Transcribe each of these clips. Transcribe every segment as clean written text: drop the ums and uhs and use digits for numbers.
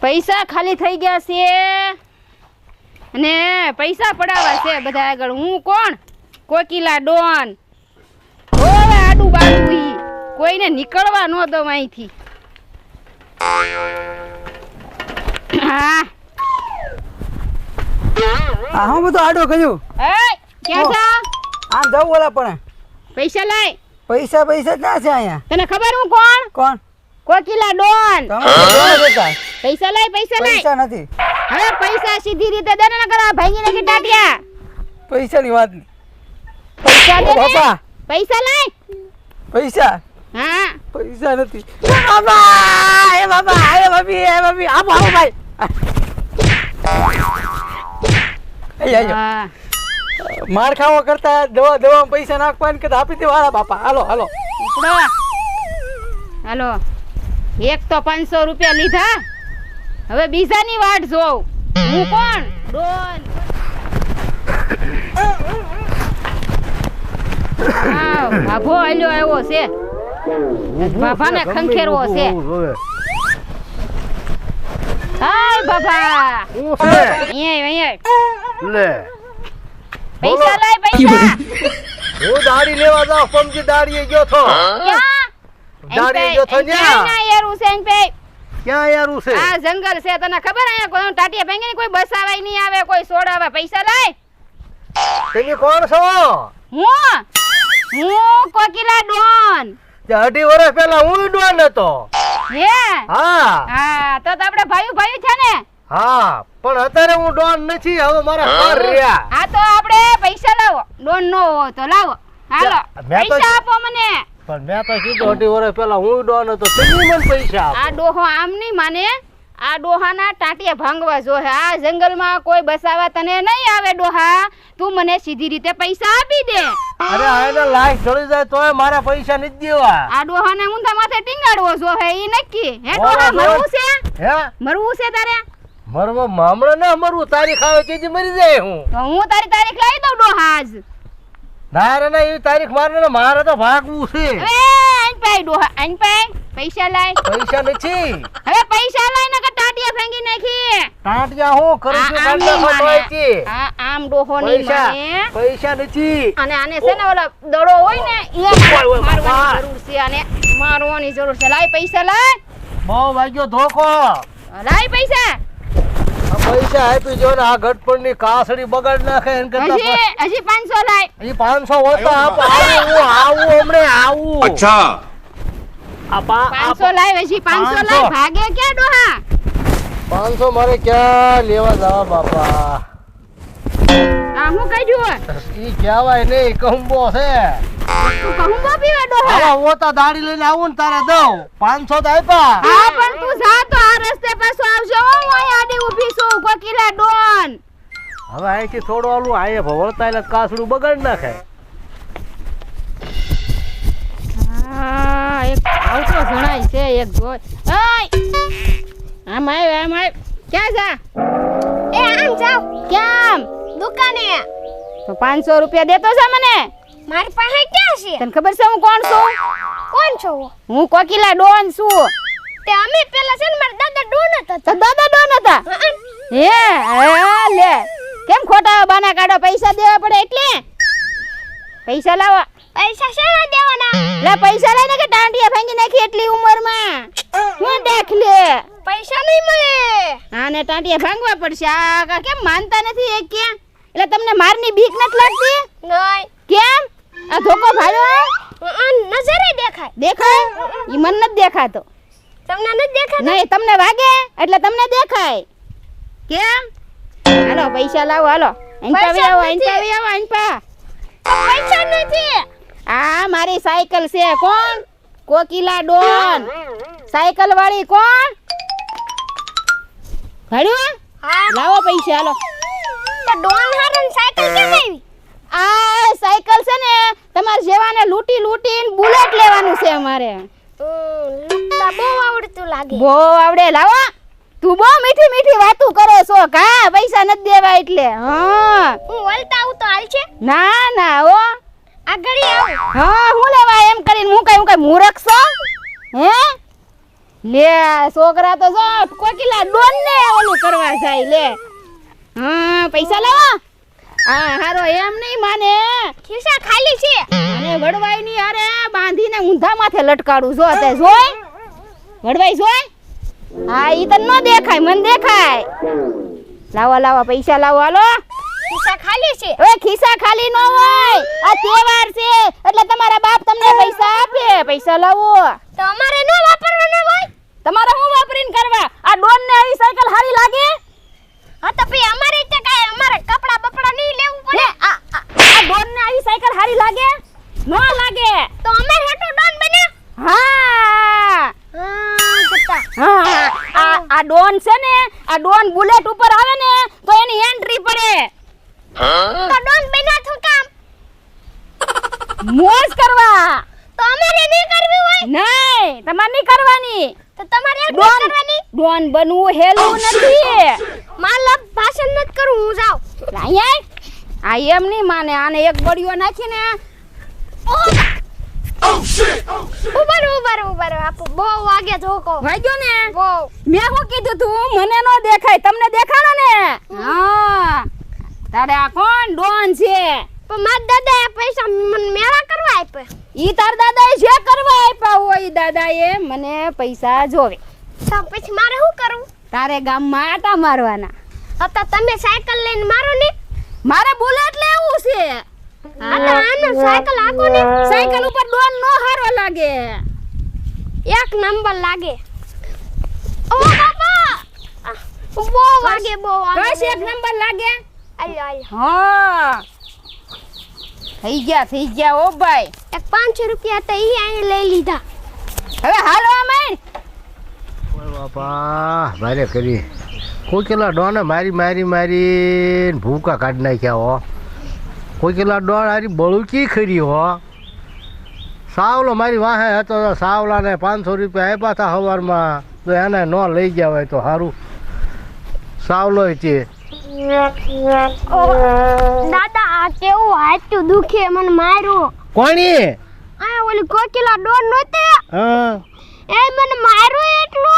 પૈસા ખાલી થઈ ગયા છે અને પૈસા પડાવવા છે બધા આગળ. હું કોણ? કોકિલા ડોન. ઓય આડું બાડું ઈ કોઈને નીકળવા ન દઉં અહીંથી. હા હું બધું આડો કર્યું. એ ક્યાં છે? આમ જવું ઓલા પણ પૈસા લાય. પૈસા પૈસા ક્યાં છે અહીંયા? તને ખબર હું કોણ? કોણ? કોકિલા ડોન. પૈસા લાય પૈસા લાય. પૈસા નથી. હવે પૈસા સીધી રીતે દે ને કરા ભાંગીને કે ટાટિયા. પૈસાની વાત નહીં. પૈસા દે ને. બાપા પૈસા લાય. પૈસા હા પૈસા નથી. બાબા એ બાબા એ ભાભી આપો આપો ભાઈ. હા માર ખાવા કરતા દવા પૈસા નાખવા કરતા આપી દે વાળા બાપા. હાલો હાલો ઉપડો. હાલો એક તો 500 રૂપિયા લીધા. હવે બીજાની વાટ જોઉં. હું કોણ? ડોન. બાભો આલ્યો આવ્યો છે. બાભાને ખંખેરવો છે. હાય બાબા. અહીંયા લે પૈસા લાય પૈસા. હું દાડી લેવા જાવ પમજી દાડીએ ગયો છો. દાડીએ ગયો છો ન્યા. ના યારું છે પે. ક્યાં યારું છે? આ જંગલ છે તને ખબર? અહીંયા કોઈ ટાટિયા ભાંગીને કોઈ બસાવાય નહીં આવે, કોઈ સોડાવા. પૈસા લાય. તમે કોણ છો? હું કોકિલા ડોન. 2.5 વર્ષ પહેલા હું ડોન હતો. હે હા હા તો આપણે ભાઈ છે ને. હા પણ અત્યારે હું ડોન નથી. હવે મારા ઘર રહ્યા. હા તો આપણે પૈસા લાવો. ડોન નો હોય તો લાવો. હાલો મેં તો પૈસા આપો મને. પણ મેં તો કીધું 2.5 વર્ષ પહેલા હું ડોન હતો. તમે મને પૈસા આપો. આ ડોહો આમ નહીં માને. આ ડોહાના ટાટિયા ભાંગવા જોહે. આ જંગલમાં કોઈ બસાવા તને નહીં આવે. ડોહા તું મને સીધી રીતે પૈસા આપી દે. અરે આને લાઈટ ચડી જાય તોય મારા પૈસા નથી દેવા. આ ડોહાને ઊંધા માથે ટીંગાડવો જોહે ઈ નક્કી. હે ડોહા મરવું છે? હે મરવું છે તારે? મરવા મામળે ના મરવું. તારીખ આવે તેથી મરી જાય હું. તો હું તારી તારીખ લાવી દઉં ડોહા આજ. ના રે ના એવી તારીખ મારે તો ભાગવું છે. હવે આઈન પાઈ ડોહા આઈન પાઈ. પૈસા લાય. પૈસા નથી. હવે પૈસા લાય નકર ટાટિયા ભાંગી નાખી. ટાંટિયા હું કરું છું? આમ કાંડા નહીં ખોટવાય માને. છે. હા આમ ડોહો નહીં પૈસા માને. પૈસા નથી. અને આને છે ને ઓલા દડો હોય ને એ મારવાની જરૂર છે. આને મારવાની જરૂર છે. લાય પૈસા લાય. બહુ વાગ્યો ધોકો. લાય પૈસા. આ પૈસા આપી જો ને આ ગટપણની કાસડી બગાડ નાખે એન કરતા હજી 500 લાય. ઈ 500 હોતા આપ. આવું હમણે આવું. અચ્છા 500 લાય. હજી 500 લાય. ભાગે ક્યાં ડોહા? 500 મારે ક્યાં લેવા જવા બાપા? આ હું કાઢ્યું? ઈ કહેવાય નહીં કહુંબો છે. તું કહુંબો પીવા ડોહા? આવા હોતા દાડી લઈને આવું ને તારે દઉં. 500 તો આપ્યા. હા પણ તું જા તો આ રસ્તે પાછો આવજો. હું અહીં આડી ઊભી છું. કોકિલા ડોન. હવે અહીંથી થોડું આલું આયે ભવળતા એટલે કાસડું બગાડ નાખે. હા એક આવતો જણાય છે એક જોઈ. ઓય આમ આય ક્યાં જા? એ આમ જાવ કેમ? દુકાને. તો 500 રૂપિયા દેતો છે મને. મારી પાસે ક્યાં છે? તને ખબર છે હું કોણ છું? કોણ છો? હું કોકિલા ડોન છું. તે અમે પેલા છે ને મારા દાદા ડોન હતા. તો દાદા ડોન હતા? હે હા લે કેમ ખોટા બાના કાઢો? પૈસા દેવા પડે એટલે. પૈસા લાવો. પૈસા શેના દેવાના? લે પૈસા લઈને કે ટાંટિયા ભાંગી નાખી એટલી ઉંમરમાં. હું દેખ લે. પૈસા નહીં મળે. આને ટાંટિયા ભાંગવા પડશે. આ કેમ માનતા નથી એક કે? એટલે તમને મારની બીક નથી લાગતી? નહીં. કેમ? આ ધોકો ભાળ્યો? નજરે દેખાય. દેખાય? ઈ મન નથી દેખાતો. તમને નથી દેખાતું? નહીં તમને વાગે એટલે તમને દેખાય. કેમ? હાલો પૈસા લાવો હાલો. પૈસા આવો. પૈસા નથી. આ મારી સાયકલ છે. કોણ? કોકિલા ડોન. સાયકલ વાળી કોણ? ભાડ્યો? હા. લાવો પૈસા હાલો. તો ડોન હારન સાયકલ કેમ આવી? આ સાયકલ છે ને તમાર જેવાને લૂંટીને બુલેટ લેવાનું છે અમારે. લૂંટતા બહુ આવડતું લાગે. બહુ આવડે. લાવો. તું બહુ મીઠી વાતું કરે છો. કા પૈસા નથી દેવા એટલે? હા હું વળતા આવું તો હાલ છે? ના ઓ આગળ આવ. હા હું લેવા એમ કરીને હું કઈ મૂરખ છો? હે લે છોકરા તો જો કોકીલા ડોન ને ઓલું કરવા જાય લે હા પૈસા લાવો હા હારો એમ નહીં માને ખિસ્સા ખાલી છે. અને વડવાઈ ની હારે બાંધીને ઊંધા માથે લટકાડું જો તે જોય વડવાઈ જોય હા ઈ તને ન દેખાય મને દેખાય લાવો લાવો પૈસા લાવો હાલો ખિસ્સા ખાલી છે. ઓય ખિસ્સા ખાલી ન હોય આ તહેવાર છે એટલે તમારા બાપ તમને પૈસા આપે પૈસા લાવો તો અમારે નો વાપરવાના હોય. તમારે હું વાપરીને કરવા આ ડોન ને આવી સાયકલ હારી લાગે હા તો ભઈ અમારે તે કાય અમારે કપડા બપડા નહીં લેવું પડે. આ ડોન ને આવી સાયકલ હારી લાગે નો લાગે તો અમારે હેટુ ડોન બને. હા કુત્તા આ ડોન છે ને આ ડોન બુલેટ ઉપર આવે ને તો એની એન્ટ્રી પડે તો ડોન બન્યા છો કામ. મોજ કરવા તો અમારે નહીં કરવી હોય. નહીં તમારે નહીં કરવાની તો તમારે એક ડોન કરવાની. ડોન બનવું હેલું નથી માલપ ભાષણ નત કરું હું જાઉં. અહીંયા આ એમ નહીં માને આને એક બળિયો નાખીને ઉભર આપો બહુ વાગે જોકો. વાગ્યો ને બહુ મેં શું કીધું તું મને નો દેખાય તમને દેખાણો ને હા તારે આ કોણ ડોન છે પણ મારા દાદાએ પૈસા મને મેળા કરવા આપ્યા. ઈ તાર દાદાએ જે કરવા આપ્યા હોય ઈ દાદાએ મને પૈસા જોવે તો પછી મારે શું કરવું? તારે ગામમાં આટા મારવાના તો તમે સાયકલ લઈને મારો ને. મારે બુલેટ લેવું છે આ તો આનો સાયકલ આકો ને. સાયકલ ઉપર ડોન નો હારો લાગે એક નંબર લાગે. ઓ બાપા બહુ વાગે બસ એક નંબર લાગે આયો આયો. હા થઈ ગયા ઓ ભાઈ એક 500 રૂપિયા તો ઈ અહીં લઈ લીધા. હવે હાલો આમાં ઓય બાપા ભારે કરી કોઈ કેટલા ડોને મારી ભૂકા કાઢી નાખ્યા હો. કોઈ કેટલા ડોન હારી બળુકી ખરી હો. સાવલો મારી વાહે હતો તો સાવલાને 500 રૂપિયા આપ્યા હતા સવારમાં તો એને ન લઈ ગયા હોય તો સારું. સાવલો છે દાદા આ કેવું હાથું દુખે મને માર્યો. કોણી આ ઓલી કોકીલા ડોન નહોતી હા એ મને માર્યો એટલો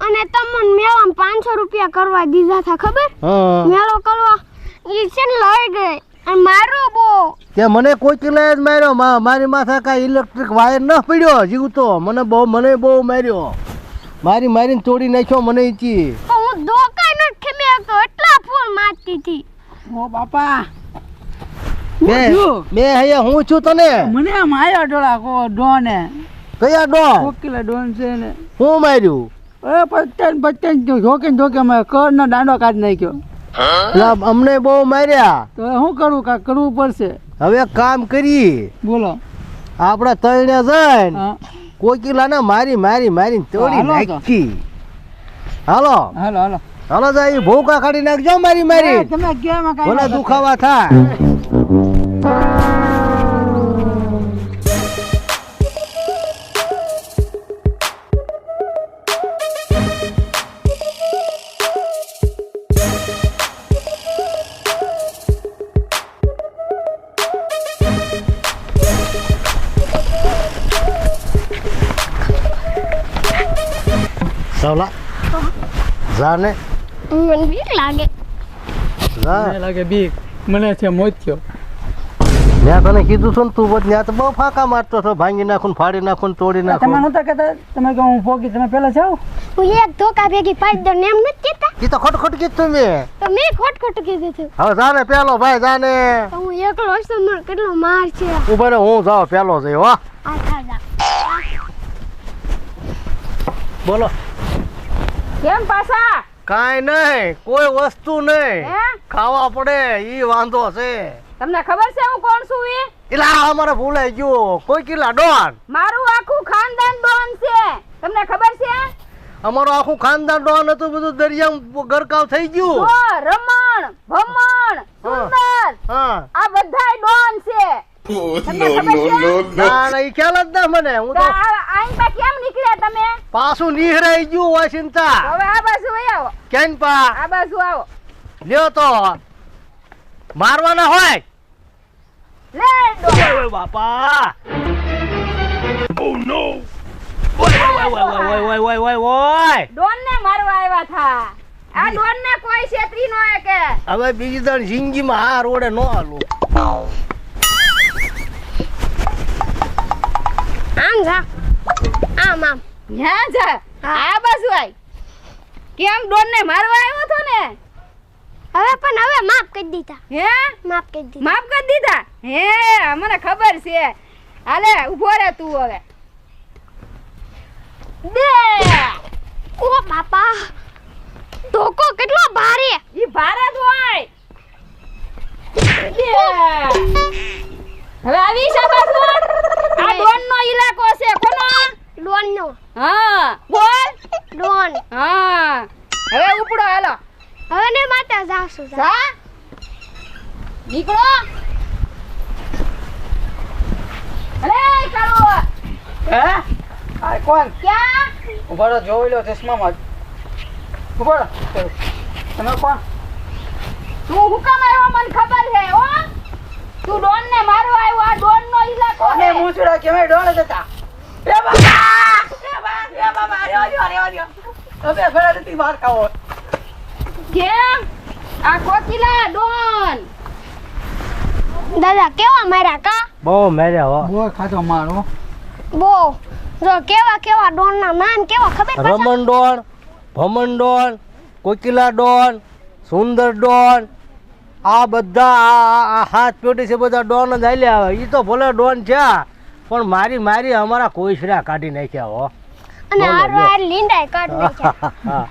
અને તમને મેળામાં 500 રૂપિયા કરવા દીધા હતા ખબર? હા મેળો કરવા ઈ છે ને લઈ ગઈ અને માર્યો બહુ. તે મને કોઈ કિલ્લા જ માર્યો મારી માથે કાંઈ ઇલેક્ટ્રિક વાયર ન પડ્યો જીવતો મને બહુ માર્યો મારીને તોડી નાખ્યો મને ઈચી. પણ હું ધોકા ન ખેમે તો એટલા ફૂલ મારતી હતી. ઓ બાપા મેં હૈયા હું છું તને મને આમ આયા ડોળા કો ડોને કયા ડો કોકીલા ડોન છે ને હું માર્યું એ પત્તન ધોકે મેં કરનો દાંડો કાઢી નાખ્યો લા, અમને બહુ માર્યા તો હવે શું કરવું કાંઈક કરવું પડશે હવે એક કામ કરી બોલો આપણે તળને જઈને હા કોકીલાને મારીને તોડી હાલો તો. નાખી. હાલો હાલો હાલો હાલો જાય ભૂકા કાઢી નાખજો મારી તમે કેમ ભલે દુખાવા થાય. સાવલા જા ને મને બીક લાગે. જા મને લાગે બીક મને છે મોત્યો મેં તને કીધું છું ને તું બધ ત્યાં તો બહુ ફાંકા મારતો હતો ભાંગી નાખું ને ફાડી નાખું ને તોડી તમે નાખું. નહોતા કહેતા તમે કહો હું પોકી તમે પહેલા જાઓ હું એક ધોકા ભેગી પાડી દઉં ને એમ નથી કહેતા. એ તો ખોટ કીધું મેં. તો મેં ખોટ કીધું હતું. હવે જાને પેલો ભાઈ જાને તો હું એકલો હશે તો મને કેટલો માર છે. ઉભા રહો હું જાઉં પેલો જઈ હો. આ ખાધા બોલો કેમ પાછા કાંઈ નહીં કોઈ વસ્તુ નહીં હે ખાવા પડે ઈ વાંધો છે. તમને ખબર છે હું કોણ છું ઈ એલા અમારે ભૂલાઈ ગયું કોઈ કિલ્લા ડોન મારું આખું ખાનદાન ડોન છે તમને ખબર છે અમારું આખું ખાનદાન ડોન હતું બધું દરિયામાં ગરકાવ થઈ ગયું. જો રમણ ભમણ સુંદર હા આ બધાય ડોન છે તમને ખબર છે ના ના ઈ ખ્યાલ જ ના મને હું તો તો આઈન પા કેમ નીકળ્યા તમે પાછું નિહરાઈ ગયું હોય ચિંતા હવે આ બાજુ વહી આવો કેમ પા આ બાજુ આવો લ્યો તો મારવાના હોય લે ડોન ઓય બાપા ઓય ડોન ને મારવા આવ્યા થા આ ડોન ને કોઈ છેતરી નો હે કે હવે બીજી દાણ જિંદગીમાં આ રોડે ન હાલું. આમ જા આમ ન્યા જા આ બાજુ આય કેમ ડોન ને મારવા આવ્યો તો ને હવે પણ હવે માફ કરી દીધા હે માફ કરી દીધા માફ કરી દીધા હે મને ખબર છે હાલે ઊભો રહે તું હવે દે ઓ બાપા ધોકો કેટલો ભારે ઈ ભારત હોય દે હવે આવી શાબાશ બોલ આ ડોન નો ઇલાકો છે કોનો ડોન નો હા બોલ ડોન હા હવે ઉપડો હાલો હવે ને માતા જાશું જા નીકળો અરે કાળો હે આ કોણ ક્યાં ઉભા રહો, જોઈ લો ચશ્મામાં ઉભા રહો. તમે કોણ? તું હુકમ આવ્યો મને ખબર છે હો તું ડોન ને મારવા આવ્યો આ ડોન નો ઇલાકો અને છે મૂછડા કેમે ડોળ જતા એ બાબા રહ્યો હવે ઘરે નથી માર ખાવો. કેમ આ કોકિલા ડોન દાદા કેવા માર્યા કા બહુ મેર્યા હો. બહુ ખાતો મારો. બો જો કેવા કેવા ડોન ના નામ કેવા ખબર પડે રમણ ડોન, ભમણ ડોન, કોકિલા ડોન, સુંદર ડોન, આ બધા આ હાથ પેટી છે બધા ડોન જ હાલ્યા આવે. એ તો ભલે ડોન છે પણ મારી મારી અમારા કોઈસરા કાઢી નાખ્યા હો. અને બોલો, હારો લ્યો. હાર લીંડાય કાઢ નાખ્યા હા